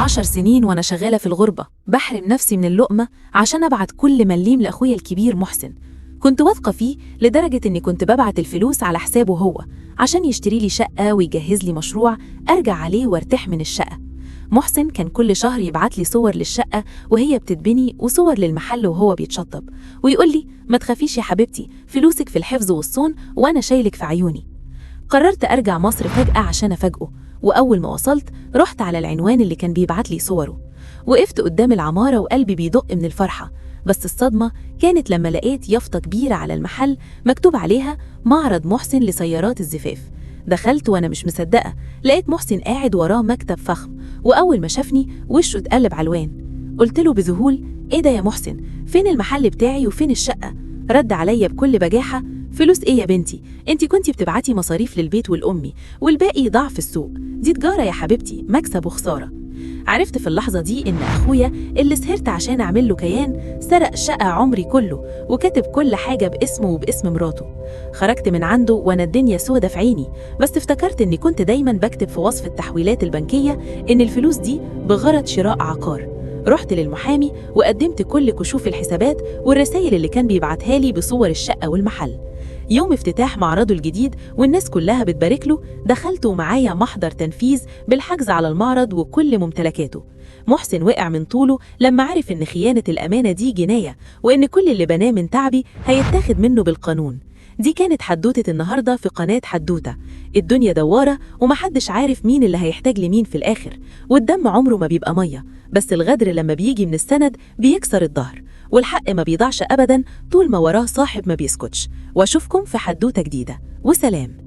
10 سنين وأنا شغالة في الغربة بحرم نفسي من اللقمة عشان أبعت كل مليم لأخويا الكبير محسن. كنت واثقة فيه لدرجة إني كنت ببعت الفلوس على حسابه هو عشان يشتري لي شقة ويجهز لي مشروع أرجع عليه وارتاح من الشقة. محسن كان كل شهر يبعت لي صور للشقة وهي بتتبني وصور للمحل وهو بيتشطب، ويقول لي ما تخافيش يا حبيبتي، فلوسك في الحفظ والصون وأنا شايلك في عيوني. قررت أرجع مصر فجأة عشان أفاجئه، وأول ما وصلت رحت على العنوان اللي كان بيبعت لي صوره. وقفت قدام العمارة وقلبي بيدق من الفرحة، بس الصدمة كانت لما لقيت يافطة كبيرة على المحل مكتوب عليها معرض محسن لسيارات الزفاف. دخلت وأنا مش مصدقة، لقيت محسن قاعد وراه مكتب فخم، وأول ما شافني وشه اتقلب علوان. قلت له بذهول: إيه ده يا محسن؟ فين المحل بتاعي وفين الشقة؟ رد عليا بكل بجاحة: فلوس إيه يا بنتي؟ أنتي كنتي بتبعتي مصاريف للبيت والأمي والباقي ضاع في السوق، دي تجارة يا حبيبتي، مكسب وخسارة. عرفت في اللحظة دي إن أخويا اللي سهرت عشان أعمل له كيان سرق شقة عمري كله وكتب كل حاجة باسمه وباسم مراته. خرجت من عنده وأنا الدنيا سودة في عيني، بس افتكرت إني كنت دايما بكتب في وصف التحويلات البنكية إن الفلوس دي بغرض شراء عقار. رحت للمحامي وقدمت كل كشوف الحسابات والرسائل اللي كان بيبعتها لي بصور الشقة والمحل. يوم افتتاح معرضه الجديد والناس كلها بتبارك له، دخلت ومعايا محضر تنفيذ بالحجز على المعرض وكل ممتلكاته. محسن وقع من طوله لما عرف إن خيانة الأمانة دي جناية، وإن كل اللي بناه من تعبي هيتاخد منه بالقانون. دي كانت حدوتة النهاردة في قناة حدوتة. الدنيا دوارة ومحدش عارف مين اللي هيحتاج لمين في الآخر، والدم عمره ما بيبقى مية، بس الغدر لما بيجي من السند بيكسر الظهر، والحق ما بيضيعش أبدا طول ما وراه صاحب ما بيسكتش. واشوفكم في حدوتة جديدة، وسلام.